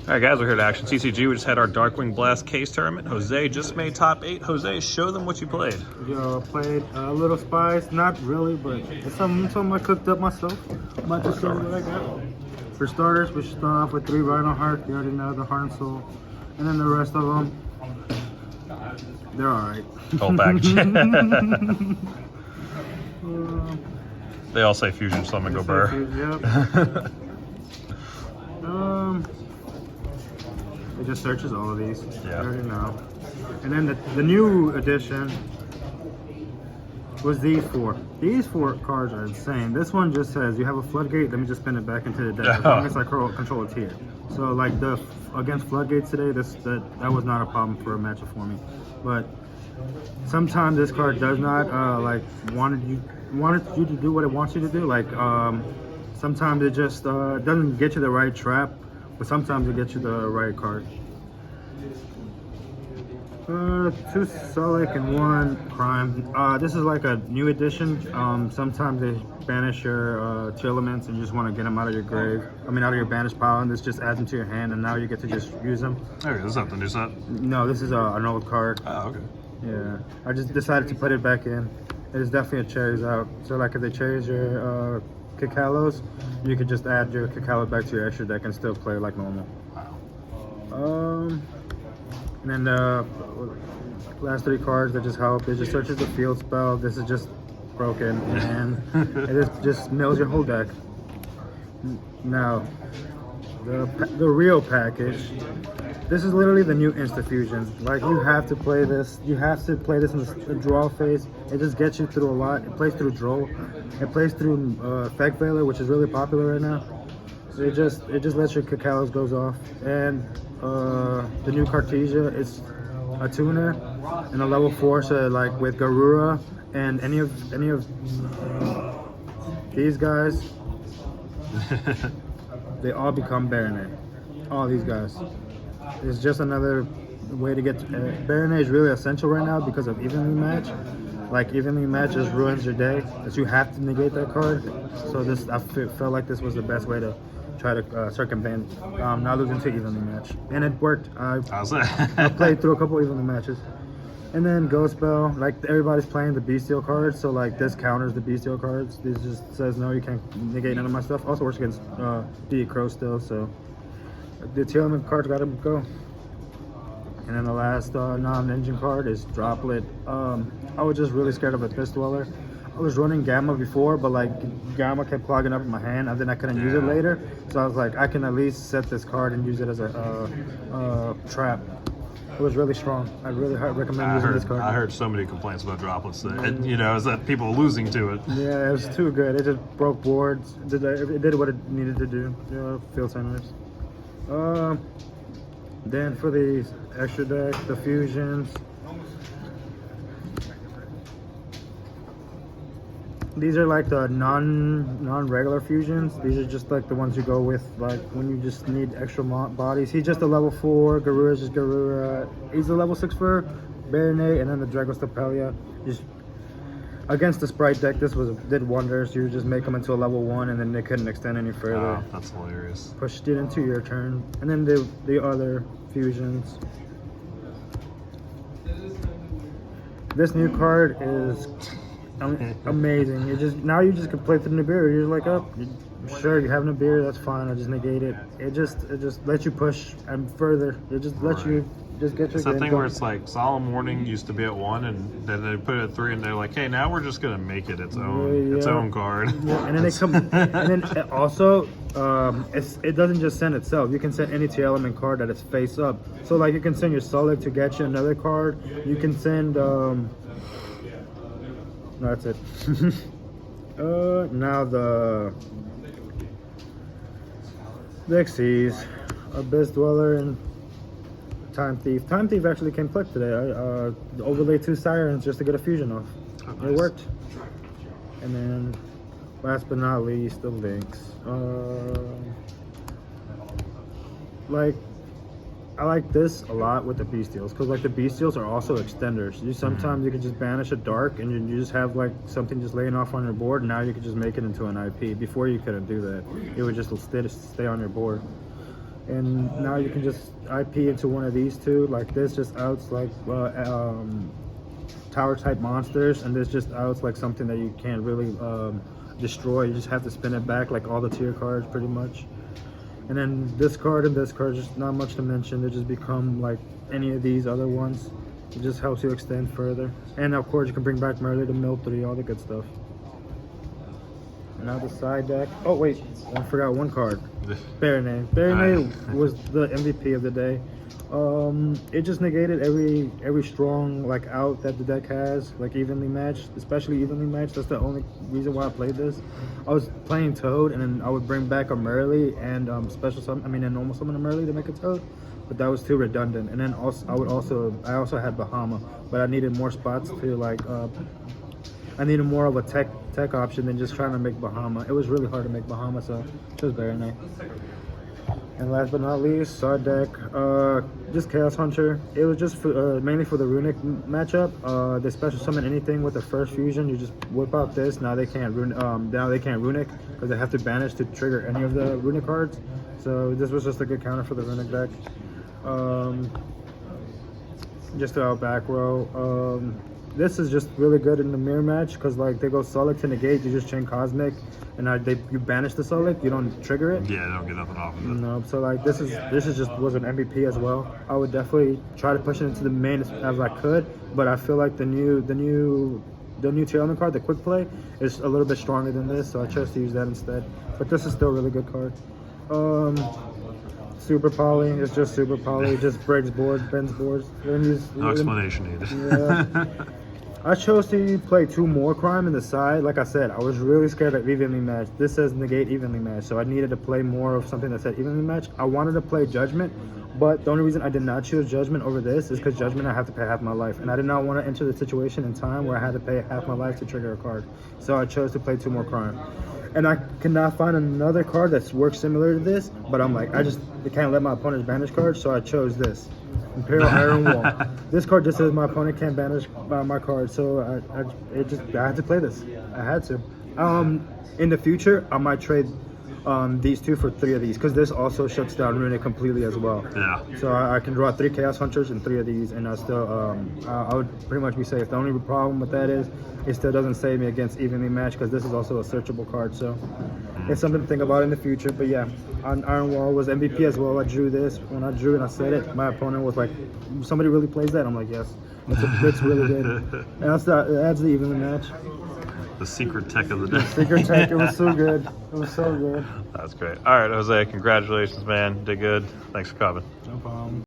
All right, guys, we're here to Action CCG. We just had our Darkwing Blast case tournament. Jose just made top 8. Jose, show them what you played. Yo, played a little spice, not really, but it's something I cooked up myself. I might just show you what I got. For starters, we should start off with 3 Rhino Heart. You already know the Heart and Soul. And then the rest of them, they're alright. Whole package. They all say fusion, so I'm gonna go burr. Yep. It just searches all of these. Yeah. You already know. And then the new addition was these 4. These 4 cards are insane. This one just says you have a floodgate. Let me just spin it back into the deck as long as I control a tier. So like against floodgates today, that was not a problem for a matchup for me. But sometimes this card does not wanted you to do what it wants you to do. Like sometimes it just doesn't get you the right trap, but sometimes it gets you the right card. 2 Sulic and 1 Crime. This is like a new addition. Sometimes they banish your Tearlaments and you just want to get them out of your grave. I mean, out of your banished pile, and this just adds them to your hand, and now you get to just use them. Okay, this is not the new set? No, this is an old card. Oh, okay. Yeah, I just decided to put it back in. It is definitely a cherries out. So like if they cherries your Cacalos, you could just add your Cacalo back to your extra deck and still play like normal. And then the last 3 cards that just help. It just searches the field spell. This is just broken, and it just mills your whole deck. Now, the real package. This is literally the new Insta Fusion. Like, you have to play this. You have to play this in the draw phase. It just gets you through a lot. It plays through Droll. It plays through Effect Veiler, which is really popular right now. So it just lets your Cacalos goes off. And the new Cartesia is a tuner and a level 4. So like with Garura and any of these guys, they all become Baronet. All these guys. It's just another way to get Baronet is really essential right now because of Evenly Match. Like Evenly Match just ruins your day, because you have to negate that card. So I felt like this was the best way to try to circumvent not losing to Evenly Match, and it worked. I played through a couple Evenly Matches. And then Ghost Spell, like everybody's playing the Bestial cards, so like this counters the Bestial cards. This just says no, you can't negate none of my stuff. Also works against D Crow still, so the Tearlaments cards gotta go. And then the last non-engine card is Droplet. I was just really scared of a Fist Dweller. I was running Gamma before, but like Gamma kept clogging up in my hand, and then I couldn't use it later. So I was like, I can at least set this card and use it as a trap. It was really strong. I really recommend using this card. I heard so many complaints about Droplets. Is that people losing to it. Yeah, it was too good. It just broke boards. It did what it needed to do. Field centers. Then for the extra deck, the fusions. These are like the non-regular fusions. These are just like the ones you go with like when you just need extra bodies. He's just a level 4. Garura is just Garura. He's a level 6 for Baronet, and then the Dragostapelia. Just against the Sprite deck, this did wonders. You just make them into a level 1, and then they couldn't extend any further. Oh, that's hilarious. Pushed it into your turn, and then the other fusions. This new card is amazing. You just can play through Nibiru. You're like, oh, sure, you have Nibiru, that's fine. I just negate it. It just lets you push and further. It just lets you just get your. It's that thing where it's like Solemn Warning used to be at 1, and then they put it at 3, and they're like, hey, now we're just gonna make it its own card. Yeah, and then they come, and then also it doesn't just send itself. You can send any Tearlaments card that is face up. So like you can send your Sulic to get you another card. You can send that's it. Now the Xyz, Abyss Dweller, and Time Thief. Time Thief actually came quick today. I overlaid 2 Sirens just to get a fusion off. Oh, nice. It worked. And then, last but not least, the Lynx. I like this a lot with the Bestials, because like the Bestials are also extenders. Sometimes you can just banish a Dark and you just have like something just laying off on your board. Now you can just make it into an IP. Before you couldn't do that. It would just stay on your board. And now you can just IP into one of these two. Like this just outs like tower type monsters, and this just outs like something that you can't really destroy. You just have to spin it back like all the tier cards pretty much. And then this card and this card, just not much to mention. They just become like any of these other ones. It just helps you extend further. And of course you can bring back Merly to mill 3, all the good stuff. And now the side deck. Oh wait, I forgot one card. Baronade. Baronade was the MVP of the day. It just negated every strong like out that the deck has, like evenly matched, especially evenly matched. That's the only reason why I played this. I was playing Toad, and then I would bring back a Merly and special summon. I mean, and normal summon a Merly to make a Toad, but that was too redundant. And then also I also had Bahama, but I needed more spots to like. I needed more of a tech option than just trying to make Bahama. It was really hard to make Bahama, so it was very nice. And last but not least, side deck, just Chaos Hunter. It was just for, mainly for the Runic matchup. They special summon anything with the first fusion. You just whip out this. Now they can't Runic because they have to banish to trigger any of the Runic cards. So this was just a good counter for the Runic deck. Just out back row. This is just really good in the mirror match because like they go Solic to negate, you just chain Cosmic, and you banish the Solic, you don't trigger it. Yeah, I don't get nothing off of it. No, so like this is just was an MVP as well. I would definitely try to push it into the main as I could, but I feel like the new Tearlaments card, the quick play, is a little bit stronger than this, so I chose to use that instead. But this is still a really good card. Super Poly, it's just Super Poly, it just breaks boards, bends boards. No explanation needed. Yeah. I chose to play 2 more crime in the side. Like I said, I was really scared of evenly matched. This says negate evenly matched, so I needed to play more of something that said evenly matched. I wanted to play Judgment, but the only reason I did not choose Judgment over this is because Judgment I have to pay half my life, and I did not want to enter the situation in time where I had to pay half my life to trigger a card. So I chose to play 2 more crime. And I cannot find another card that works similar to this, but I'm like, I can't let my opponent banish cards, so I chose this. Imperial Iron Wall. This card just says my opponent can't banish my card, so I had to play this. I had to. In the future, I might trade these 2 for 3 of these, because this also shuts down Runic completely as well. Yeah. So I can draw 3 Chaos Hunters and 3 of these, and I still I would pretty much be safe. The only problem with that is it still doesn't save me against evenly matched, because this is also a searchable card. So it's something to think about in the future. But yeah, on Iron Wall was MVP as well. I drew this. When I drew and I said it, my opponent was like, somebody really plays that? I'm like, yes. It's really good. And it adds the evenly match. The secret tech of the day. Secret tech, it was so good. It was so good. That's great. All right, Jose, congratulations, man. Did good. Thanks for coming. No problem.